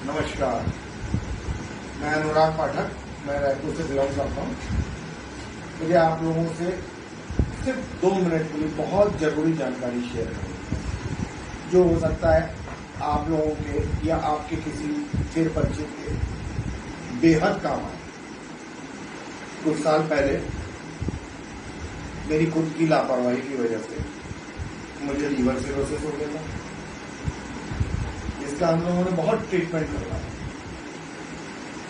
नमस्कार, मैं अनुराग पाठक, मैं रायपुर से बिलोंग करता हूँ। मुझे आप लोगों से सिर्फ 2 मिनट के लिए बहुत जरूरी जानकारी शेयर करनी है, जो हो सकता है आप लोगों के या आपके किसी फिर परिचित के बेहद काम आए। कुछ साल पहले मेरी खुद की लापरवाही की वजह से मुझे लीवर सिरोसिस हो गया था। इसका हम लोगों ने बहुत ट्रीटमेंट करवाया,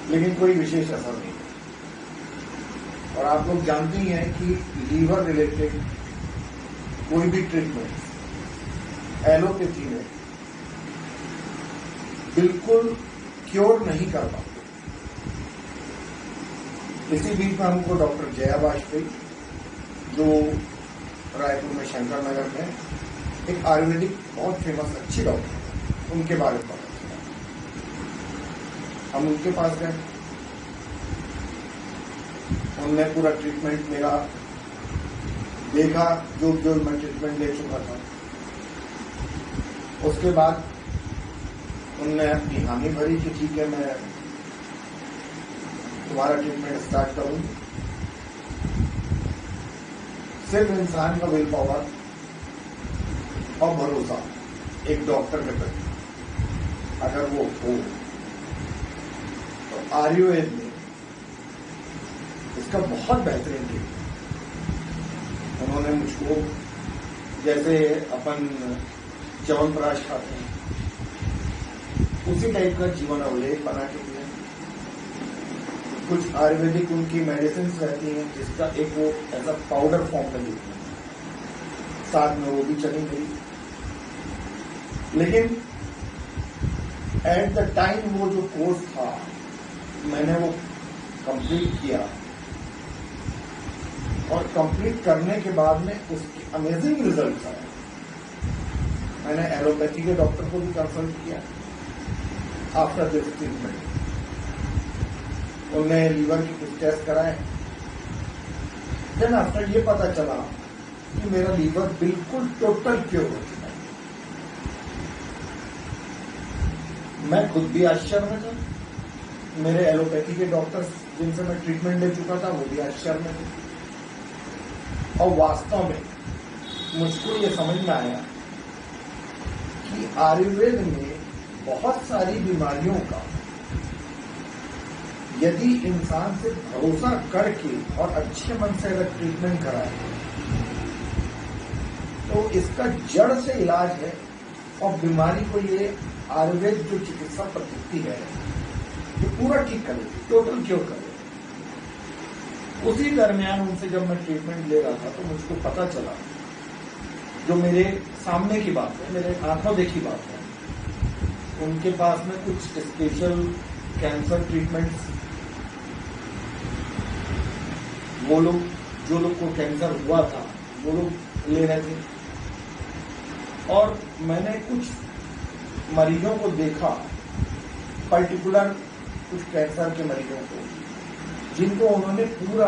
लेकिन कोई विशेष असर नहीं। और आप लोग जानते ही हैं कि लीवर रिलेटेड कोई भी ट्रीटमेंट एलोपैथी में बिल्कुल क्योर नहीं कर पाते। इसी बीच में हमको डॉक्टर जया वाजपेयी, जो रायपुर में शंकर नगर में एक आयुर्वेदिक बहुत फेमस अच्छी डॉक्टर, उनके बारे में पता चला। हम उनके पास गए, उनने पूरा ट्रीटमेंट मेरा देखा, जो मैं ट्रीटमेंट ले चुका था। उसके बाद उनने अपनी हामी भरी कि ठीक है, मैं तुम्हारा ट्रीटमेंट स्टार्ट करूंगी। सिर्फ इंसान का विल पावर और भरोसा एक डॉक्टर के प्रति अगर वो हो, तो आयुर्वेद में इसका बहुत बेहतरीन ट्रीटमेंट। उन्होंने मुझको, जैसे अपन च्यवनप्राश खाते हैं, उसी टाइप का जीवन अवलेख बना के दिया। कुछ आयुर्वेदिक उनकी मेडिसिन रहती हैं, जिसका एक वो ऐसा पाउडर फॉर्म में देते हैं, साथ में वो भी चली गई। लेकिन एट द टाइम वो जो कोर्स था, मैंने वो कंप्लीट किया, और कंप्लीट करने के बाद में उसके अमेजिंग रिजल्ट्स आए। मैंने एलोपैथी के डॉक्टर को भी कंसल्ट किया आफ्टर दिस ट्रीटमेंट। उन्होंने लीवर के कुछ टेस्ट कराए। देन आफ्टर ये पता चला कि मेरा लीवर बिल्कुल टोटल क्योर हो चुका है। मैं खुद भी आश्चर्य में था, मेरे एलोपैथी के डॉक्टर्स जिनसे मैं ट्रीटमेंट ले चुका था वो भी आश्चर्य में थे। और वास्तव में मुझको ये समझ में आया कि आयुर्वेद में बहुत सारी बीमारियों का यदि इंसान से भरोसा करके और अच्छे मन से अगर ट्रीटमेंट कराए, तो इसका जड़ से इलाज है। और बीमारी को ये आयुर्वेद जो चिकित्सा पद्धति है, ये पूरा ठीक करेगी, टोटल क्योर करेगी। उसी दरमियान उनसे जब मैं ट्रीटमेंट ले रहा था, तो मुझको पता चला, जो मेरे सामने की बात है, मेरे आंखों देखी बात है, उनके पास में कुछ स्पेशल कैंसर ट्रीटमेंट्स, वो लोग जो लोग को कैंसर हुआ था वो लोग ले रहे थे। और मैंने कुछ मरीजों को देखा, पर्टिकुलर कुछ कैंसर के मरीजों को, जिनको उन्होंने पूरा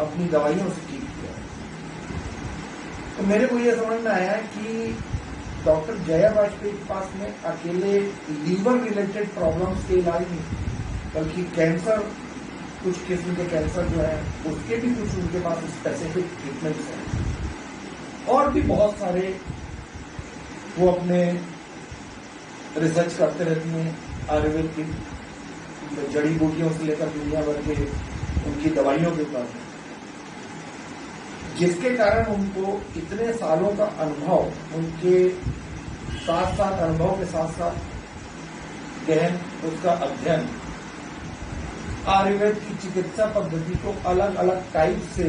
अपनी दवाइयों से ठीक किया। तो मेरे को यह समझ में आया कि डॉक्टर जया वाजपेयी के पास में अकेले लीवर रिलेटेड प्रॉब्लम्स के इलाज नहीं, बल्कि कैंसर, कुछ किस्म के कैंसर जो है उसके भी कुछ उनके पास स्पेसिफिक ट्रीटमेंट्स हैं। और भी बहुत सारे वो अपने रिसर्च करते रहती हैं आयुर्वेद की जड़ी बूटियों से लेकर दुनिया भर के उनकी दवाइयों के ऊपर, जिसके कारण उनको इतने सालों का अनुभव, उनके साथ साथ अनुभव के साथ साथ गहन उसका अध्ययन, आयुर्वेद की चिकित्सा पद्धति को अलग अलग टाइप से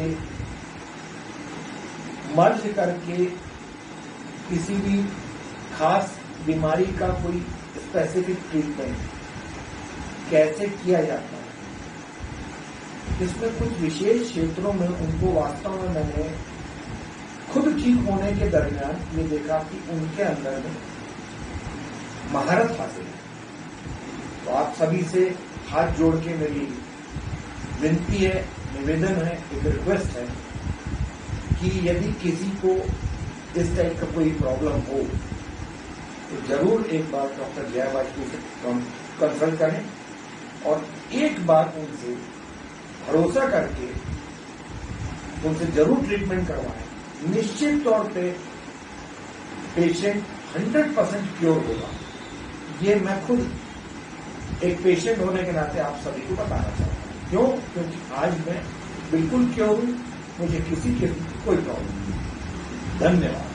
मर्ज करके किसी भी खास बीमारी का कोई स्पेसिफिक ट्रीटमेंट कैसे किया जाता है, इसमें कुछ विशेष क्षेत्रों में उनको वास्तव में मैंने खुद ठीक होने के दरमियान ये देखा कि उनके अंदर में महारत हासिल है। तो आप सभी से हाथ जोड़ के मेरी विनती है, निवेदन है, एक रिक्वेस्ट है कि यदि किसी को इस टाइप का कोई प्रॉब्लम हो, तो जरूर एक बार डॉक्टर जया वाजपेयी से कंसल्ट करें और एक बार उनसे भरोसा करके उनसे जरूर ट्रीटमेंट करवाएं। निश्चित तौर पे पेशेंट 100% क्योर होगा। ये मैं खुद एक पेशेंट होने के नाते आप सभी को बताना चाहता हूं। क्यों? क्योंकि आज मैं बिल्कुल क्योर हूं, मुझे किसी किस्म की कोई प्रॉब्लम नहीं। धन्यवाद।